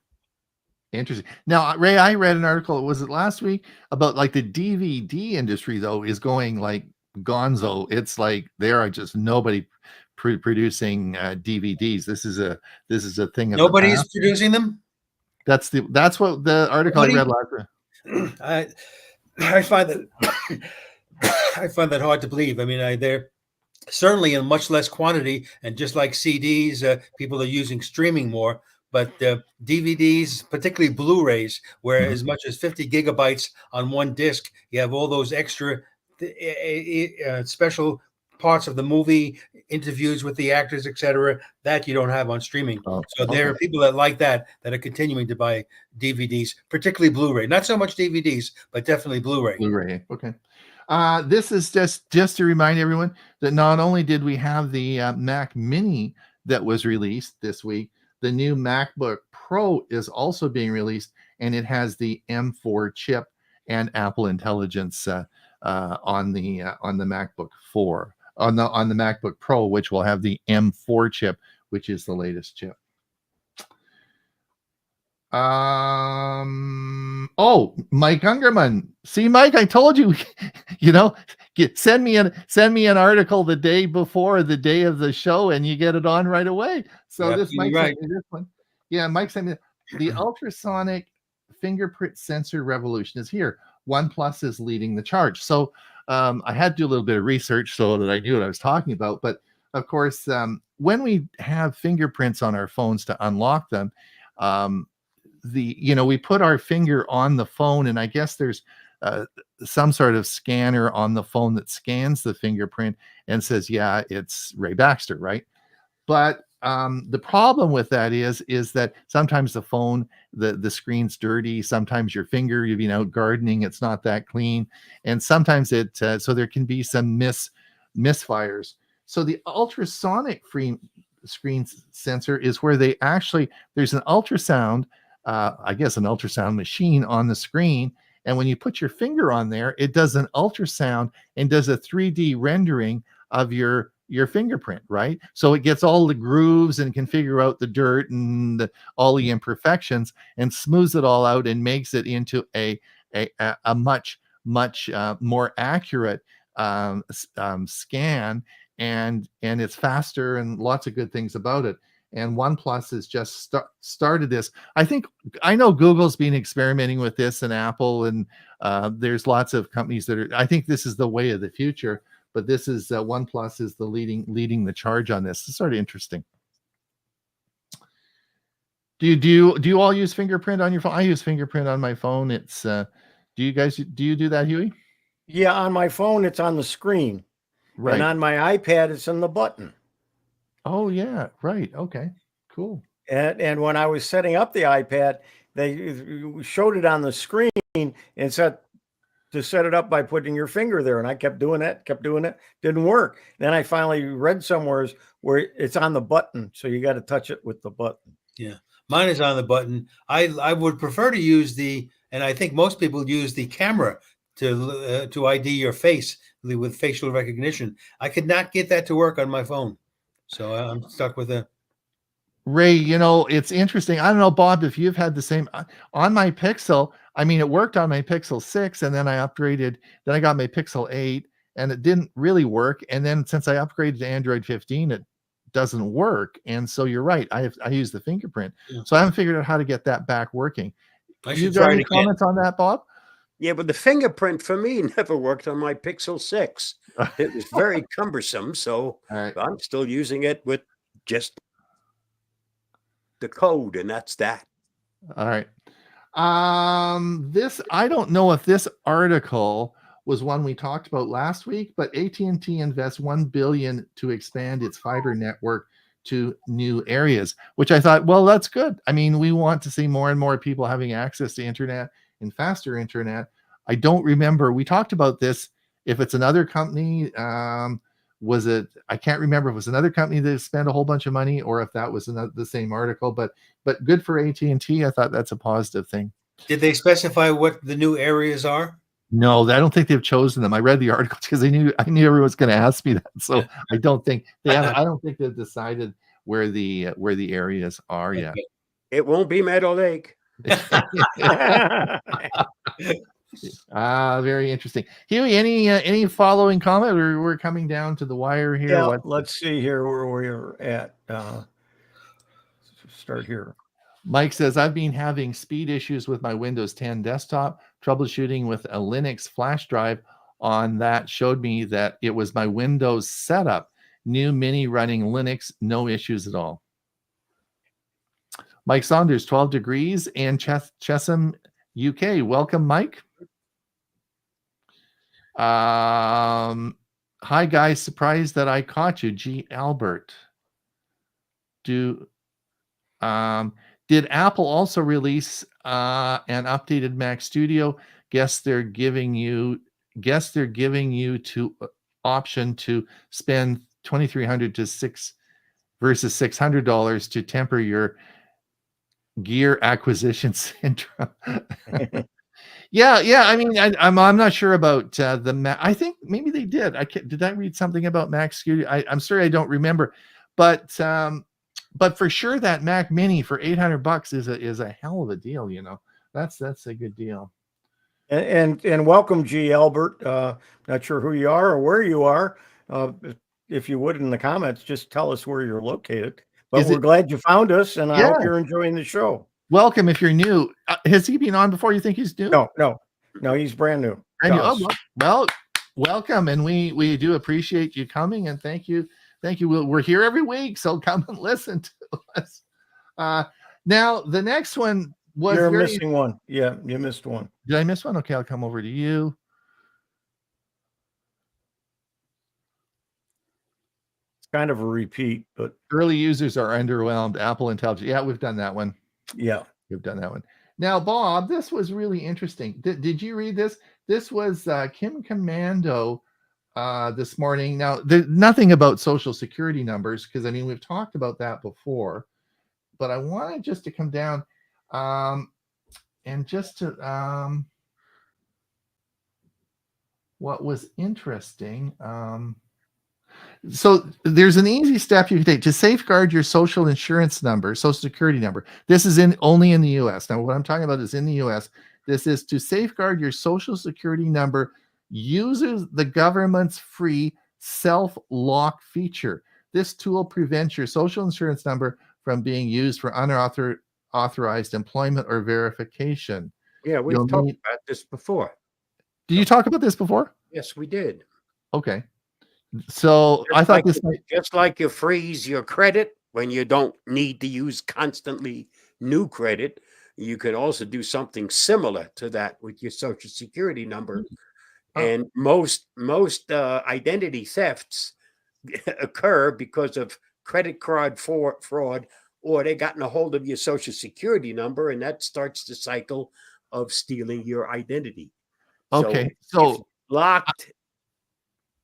Interesting. Now, Ray, I read an article, was it last week, about like the DVD industry, though, is going like gonzo. It's like there are just nobody producing DVDs. This is a thing. Nobody's producing them? That's what the article I read last week. I find that hard to believe. I mean, they're certainly in much less quantity, and just like CDs, people are using streaming more. But DVDs, particularly Blu-rays, where as much as 50 gigabytes on one disc, you have all those extra special parts of the movie, interviews with the actors, etc., that you don't have on streaming. There are people that like that are continuing to buy DVDs, particularly Blu-ray. Not so much DVDs, but definitely Blu-ray. Blu-ray, okay. This is just to remind everyone that not only did we have the Mac Mini that was released this week. The new MacBook Pro is also being released, and it has the M4 chip and Apple Intelligence on the MacBook 4 on the MacBook Pro, which will have the M4 chip, which is the latest chip. Oh, Mike Ungerman. See, Mike, I told you, send me an article the day before the day of the show, and you get it on right away. So You're this Mike absolutely sent me this one. Yeah, Mike sent me the ultrasonic fingerprint sensor revolution is here. OnePlus is leading the charge. So I had to do a little bit of research so that I knew what I was talking about. But of course, when we have fingerprints on our phones to unlock them, we put our finger on the phone, and I guess there's some sort of scanner on the phone that scans the fingerprint and says, yeah, it's Ray Baxter, right? But the problem with that is that sometimes the phone, the screen's dirty. Sometimes your finger, you've been out gardening, it's not that clean. And sometimes so there can be some misfires. So the ultrasonic screen sensor is where there's an ultrasound, I guess an ultrasound machine on the screen. And when you put your finger on there, it does an ultrasound and does a 3D rendering of your fingerprint, right? So it gets all the grooves and can figure out the dirt and all the imperfections and smooths it all out and makes it into a much more accurate scan, and it's faster and lots of good things about it. And OnePlus has just started this. I know Google's been experimenting with this, and Apple, and there's lots of companies that are. I think this is the way of the future. But this is OnePlus is the leading the charge on this. It's sort of interesting. Do you all use fingerprint on your phone? I use fingerprint on my phone. It's do you do that, Huey? Yeah, on my phone it's on the screen. Right. And on my iPad it's on the button. Oh yeah, right. Okay, cool. And when I was setting up the iPad, they showed it on the screen and said to set it up by putting your finger there. And I kept doing it, didn't work. Then I finally read somewhere where it's on the button. So you got to touch it with the button. Yeah, mine is on the button. I would prefer to use and I think most people use the camera to ID your face with facial recognition. I could not get that to work on my phone. So I'm stuck with a Ray, it's interesting. I don't know, Bob, if you've had the same on my Pixel. I mean, it worked on my Pixel 6, and then I upgraded. Then I got my Pixel 8, and it didn't really work. And then since I upgraded to Android 15, it doesn't work. And so you're right. I use the fingerprint. Yeah. So I haven't figured out how to get that back working. You got any comments on that, Bob? Yeah, but the fingerprint for me never worked on my Pixel 6. It was very cumbersome, so I'm still using it with just the code, and that's that. All right. I don't know if this article was one we talked about last week, but AT&T invests $1 billion to expand its fiber network to new areas, which I thought, well, that's good. I mean, we want to see more and more people having access to internet and faster internet. I don't remember. We talked about this. If it's another company, I can't remember if it was another company that spent a whole bunch of money or if that was the same article, but good for AT&T. I thought that's a positive thing. Did they specify what the new areas are? No, I don't think they've chosen them. I read the article because I knew everyone was going to ask me that. So I don't think I don't think they've decided where the areas are yet. It won't be Meadow Lake. Very interesting. Huey, any following comment? We're coming down to the wire here. Yeah, let's see here where we're at. Start here. Mike says, I've been having speed issues with my Windows 10 desktop. Troubleshooting with a Linux flash drive on that showed me that it was my Windows setup. New Mini running Linux, no issues at all. Mike Saunders, 12 degrees in Chesham, UK. Welcome, Mike. Hi, guys. Surprised that I caught you. G. Albert. Did Apple also release an updated Mac Studio? Guess they're giving you to option to spend $2,300 to versus $600 to temper your gear acquisition syndrome. Yeah. I mean, I'm not sure about the Mac. I think maybe they did. Did I read something about Mac Studio? I'm sorry, I don't remember, but for sure that Mac Mini for $800 is a hell of a deal. That's a good deal. And welcome, G. Albert. Not sure who you are or where you are. If you would, in the comments, just tell us where you're located. But we're glad you found us, and I hope you're enjoying the show. Welcome if you're new. Has he been on before? You think he's new? No, he's brand new. Oh, well, welcome, and we do appreciate you coming, and thank you. We're here every week, so come and listen to us. Now the next one was you're missing one. Yeah, you missed one. Did I miss one? Okay, I'll come over to you. It's kind of a repeat, but early users are underwhelmed. Apple Intelligence. Yeah, we've done that one. Yeah, we've done that one. Now, Bob, this was really interesting. Did you read this? This was Kim Commando this morning. Now, there's nothing about Social Security numbers because, I mean, we've talked about that before. But I wanted just to come down and just to what was interesting. So there's an easy step you can take to safeguard your social insurance number, social security number. This is only in the US. Now, what I'm talking about is in the US. This is to safeguard your social security number uses the government's free self-lock feature. This tool prevents your social insurance number from being used for unauthorized employment or verification. Yeah, we've talked about this before. Did you talk about this before? Yes, we did. Okay. So I thought just like you freeze your credit when you don't need to use constantly new credit, you could also do something similar to that with your social security number. And most identity thefts occur because of credit card fraud, or they gotten a hold of your social security number, and that starts the cycle of stealing your identity. Okay, so locked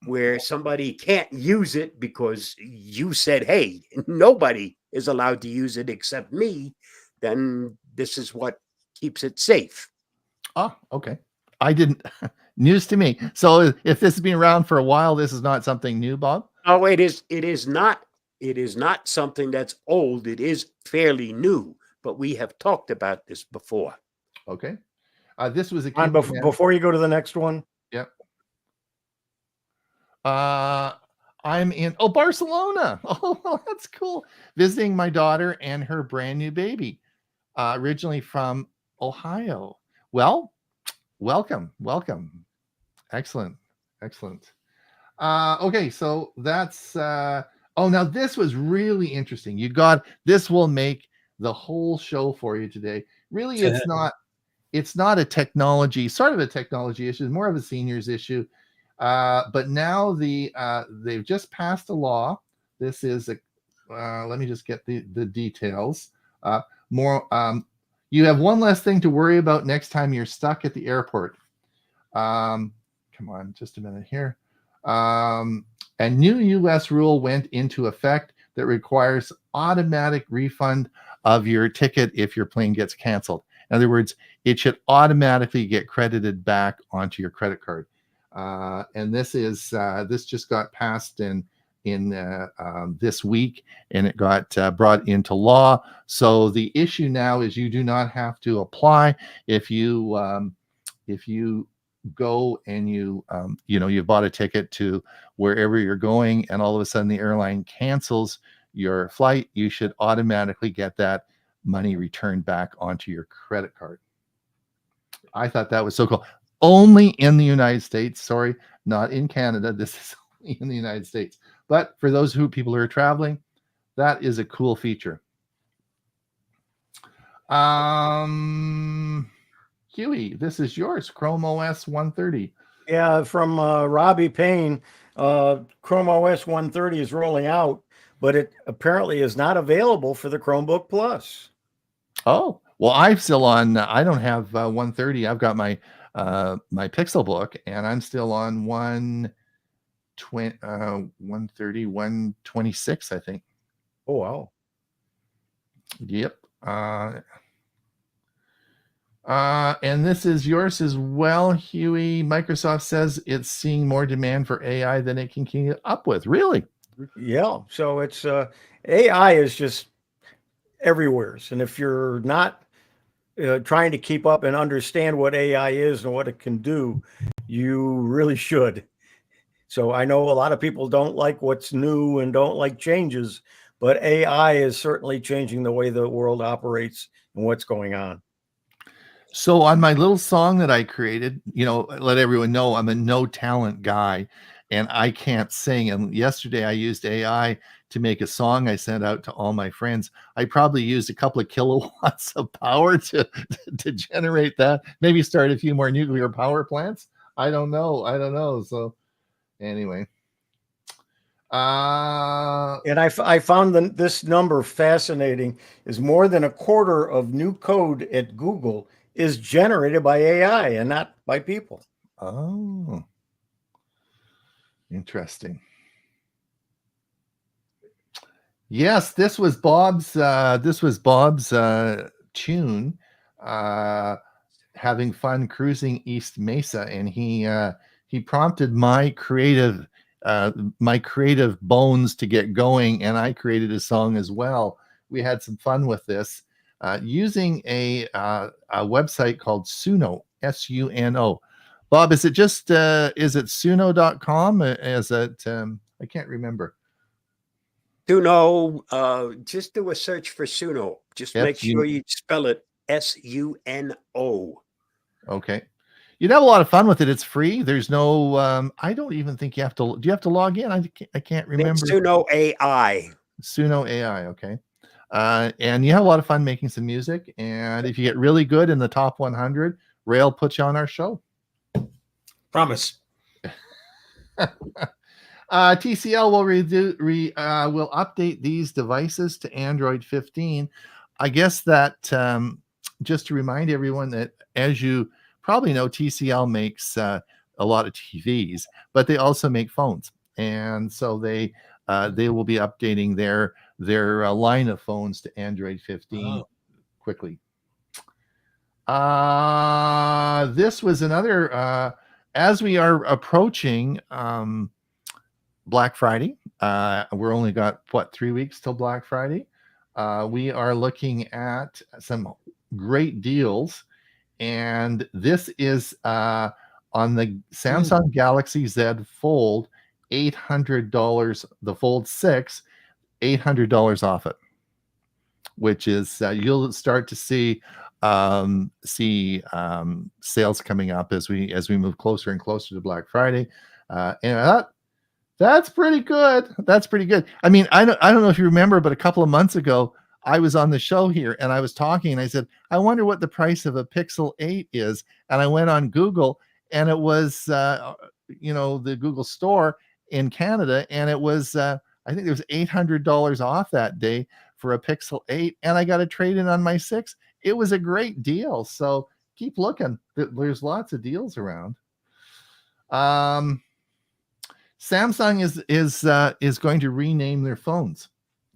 where somebody can't use it because you said, hey, nobody is allowed to use it except me, then this is what keeps it safe. Oh, okay. I didn't. News to me. So if this has been around for a while, this is not something new, Bob? Oh, it is not. It is not something that's old. It is fairly new, but we have talked about this before. Okay. This was a before you go to the next one. Yep. I'm in Barcelona. Oh, well, that's cool. Visiting my daughter and her brand new baby, originally from Ohio. Well, welcome. Excellent. Okay, so that's now this was really interesting. This will make the whole show for you today. Really, it's not a technology, sort of a technology issue, it's more of a seniors issue. But now they've just passed a law. This is let me just get the details. You have one less thing to worry about next time you're stuck at the airport. Come on, just a minute here. A new U.S. rule went into effect that requires automatic refund of your ticket if your plane gets canceled. In other words, it should automatically get credited back onto your credit card. And this just got passed in this week, and it got brought into law. So the issue now is you do not have to apply if you go and you bought a ticket to wherever you're going, and all of a sudden the airline cancels your flight. You should automatically get that money returned back onto your credit card. I thought that was so cool. Only in the United States. Sorry, not in Canada. This is only in the United States. But for those people who are traveling, that is a cool feature. Huey, this is yours. Chrome OS 130. Yeah, from Robbie Payne. Chrome OS 130 is rolling out, but it apparently is not available for the Chromebook Plus. Oh, well, I'm still on. I don't have 130. I've got my Pixelbook, and I'm still on 130, 126, I think. Oh, wow. Yep. And this is yours as well, Huey. Microsoft says it's seeing more demand for AI than it can keep up with. Really? Yeah. So it's AI is just everywhere. And if you're not trying to keep up and understand what AI is and what it can do, you really should. So I know a lot of people don't like what's new and don't like changes, but AI is certainly changing the way the world operates and what's going on. So on my little song that I created, let everyone know I'm a no talent guy and I can't sing. And yesterday I used AI to make a song I sent out to all my friends. I probably used a couple of kilowatts of power to generate that. Maybe start a few more nuclear power plants. I don't know. So anyway. And I found this number fascinating. Is more than a quarter of new code at Google is generated by AI and not by people. Oh, interesting. Yes, this was Bob's tune, having fun cruising East Mesa, and he prompted my creative bones to get going, and I created a song as well. We had some fun with this using a website called Suno, Suno. Bob, is it just is it suno.com? Is it I can't remember. Suno, just do a search for Suno. Just make sure Suno. you spell it Suno. Okay. You'd have a lot of fun with it. It's free. There's no I don't even think you have to. Do you have to log in? I can't remember. Suno AI. Suno AI, okay. And you have a lot of fun making some music. And if you get really good in the top 100, Rail puts you on our show. Promise. TCL will update these devices to Android 15. I guess that just to remind everyone that, as you probably know, TCL makes a lot of TVs, but they also make phones, and so they will be updating their line of phones to Android 15 quickly. This was another as we are approaching Black Friday. We're only got 3 weeks till Black Friday. We are looking at some great deals, and this is on the Samsung Galaxy Z Fold, $800. The Fold 6, $800 off it, which is you'll start to see sales coming up as we move closer and closer to Black Friday, and that's pretty good. That's pretty good. I mean, I don't know if you remember, but a couple of months ago, I was on the show here and I was talking and I said, I wonder what the price of a Pixel 8 is. And I went on Google and it was, the Google store in Canada. And it was, I think there was $800 off that day for a Pixel 8. And I got a trade in on my 6. It was a great deal. So keep looking. There's lots of deals around. Samsung is going to rename their phones.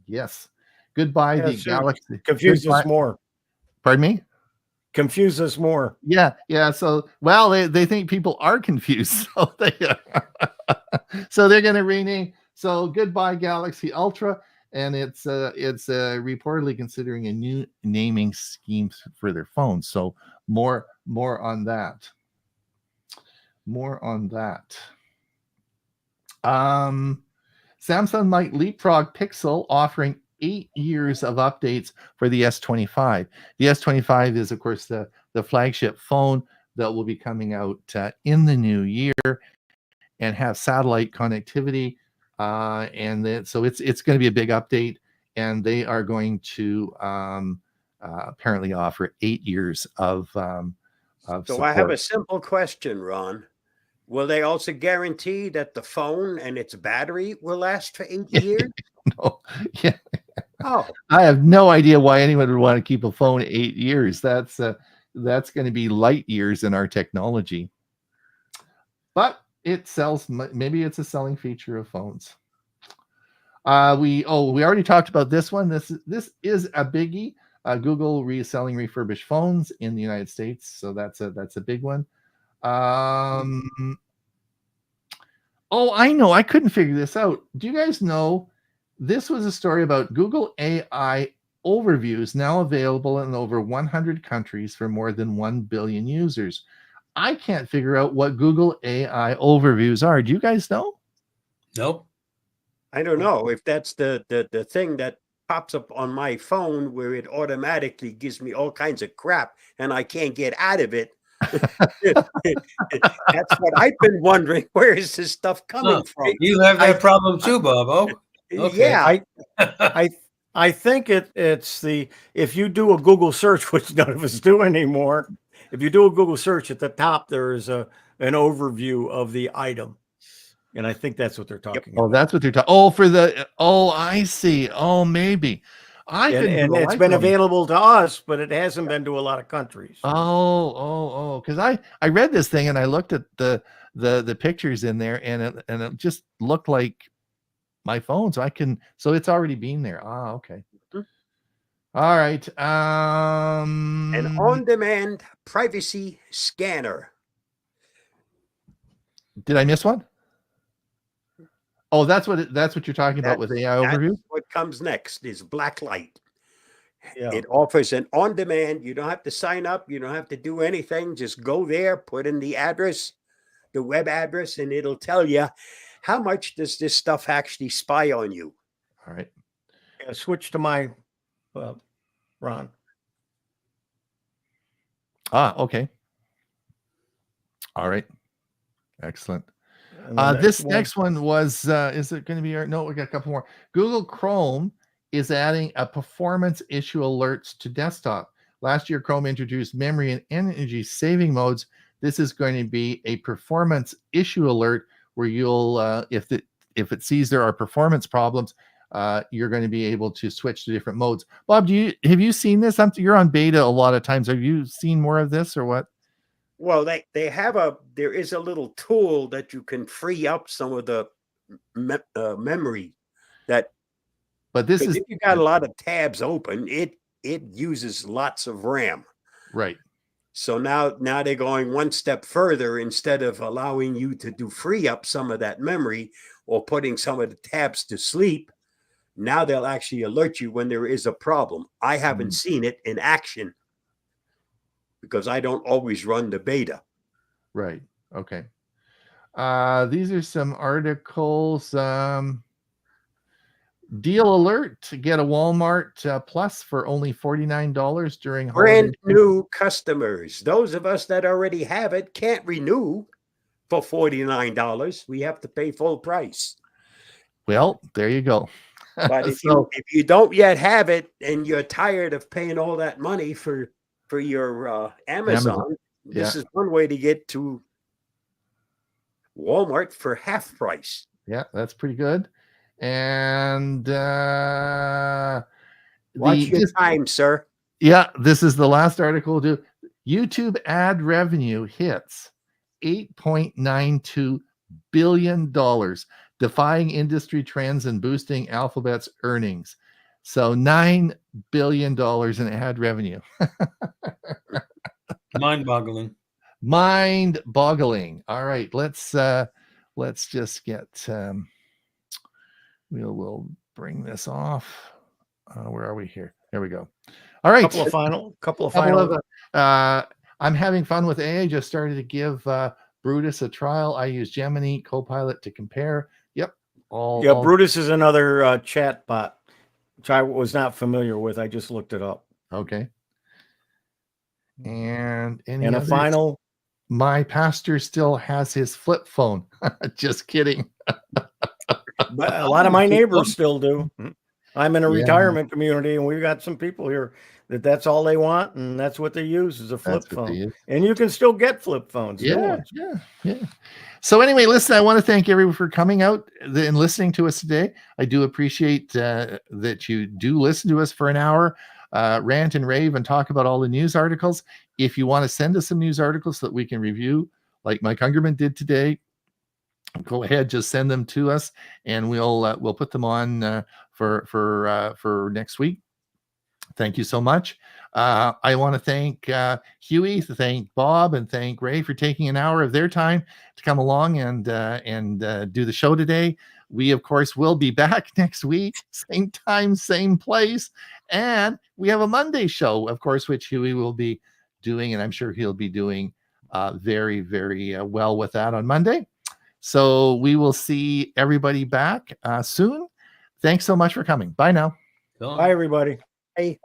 Yes. Goodbye, the Galaxy. Confuse us more. Pardon me? Confuse us more. Yeah. So, well, they think people are confused. So they're going to rename. So goodbye, Galaxy Ultra. And it's reportedly considering a new naming scheme for their phones. So more on that. More on that. Samsung might leapfrog Pixel, offering 8 years of updates for the S25. The S25 is, of course, the flagship phone that will be coming out in the new year and have satellite connectivity. So it's going to be a big update, and they are going to apparently offer 8 years of So support. I have a simple question, Ron. Will they also guarantee that the phone and its battery will last for 8 years? No. Yeah. Oh, I have no idea why anyone would want to keep a phone 8 years. That's going to be light years in our technology. But it sells. Maybe it's a selling feature of phones. We already talked about this one. This is a biggie. Google reselling refurbished phones in the United States, so that's a big one. Oh, I know. I couldn't figure this out. Do you guys know this was a story about Google AI overviews now available in over 100 countries for more than 1 billion users? I can't figure out what Google AI overviews are. Do you guys know? Nope. I don't know if that's the thing that pops up on my phone where it automatically gives me all kinds of crap and I can't get out of it. That's what I've been wondering. Where is this stuff coming from? You have that problem too, Bob. Oh, okay. Yeah. I think it's if you do a Google search, which none of us do anymore, if you do a Google search at the top, there is an overview of the item. And I think that's what they're talking about. Oh, that's what they're talking. Oh, for the, oh, I see. Oh, maybe. And it's been available to us, but it hasn't been to a lot of countries. Because I read this thing and I looked at the pictures in there and it just looked like my phone. So it's already been there. Okay. All right. An on-demand privacy scanner. Did I miss one? Oh, that's what you're talking about with AI overview. What comes next is Blacklight. Yeah. It offers an on-demand. You don't have to sign up. You don't have to do anything. Just go there, put in the address, the web address, and it'll tell you how much does this stuff actually spy on you. All right. Yeah, switch to my Ron. Okay. All right. Excellent. This next one was, is it going to be, no, we got a couple more. Google Chrome is adding a performance issue alerts to desktop. Last year, Chrome introduced memory and energy saving modes. This is going to be a performance issue alert where you'll, if it sees there are performance problems, you're going to be able to switch to different modes. Bob, have you seen this? You're on beta a lot of times. Have you seen more of this or what? Well, there is a little tool that you can free up some of the memory that. But this is, if you got a lot of tabs open, it uses lots of RAM. Right. So now they're going one step further. Instead of allowing you to free up some of that memory or putting some of the tabs to sleep, now they'll actually alert you when there is a problem. I haven't seen it in action because I don't always run the beta. Right. Okay. These are some articles. Deal alert to get a Walmart Plus for only $49 during brand new customers. Those of us that already have it can't renew for $49. We have to pay full price. Well, there you go. But if you don't yet have it and you're tired of paying all that money for your Amazon, this is one way to get to Walmart for half price. Yeah, that's pretty good. And watch your time, sir. Yeah, this is the last article. YouTube ad revenue hits $8.92 billion, defying industry trends and boosting Alphabet's earnings. So $9 billion in ad revenue. Mind-boggling. Mind-boggling. All right, let's just get. We'll bring this off. Where are we here? There we go. All right. Couple of final. I'm having fun with AI. Just started to give Brutus a trial. I use Gemini Copilot to compare. Yep. Brutus is another chat bot, which I was not familiar with. I just looked it up. Okay. And a final. My pastor still has his flip phone. Just kidding. But a lot of my neighbors still do. I'm in a retirement community, and we've got some people here that's all they want, and that's what they use is a flip phone. And you can still get flip phones. Yeah. So anyway, listen, I want to thank everyone for coming out and listening to us today. I do appreciate that you do listen to us for an hour, rant and rave and talk about all the news articles. If you want to send us some news articles that we can review, like Mike Ungerman did today, go ahead, just send them to us, and we'll put them on for next week. Thank you so much. I want to thank Huey, to thank Bob, and thank Ray for taking an hour of their time to come along and do the show today. We, of course, will be back next week, same time, same place. And we have a Monday show, of course, which Huey will be doing, and I'm sure he'll be doing very, very well with that on Monday. So we will see everybody back soon. Thanks so much for coming. Bye now. Go on. Bye, everybody. Hey.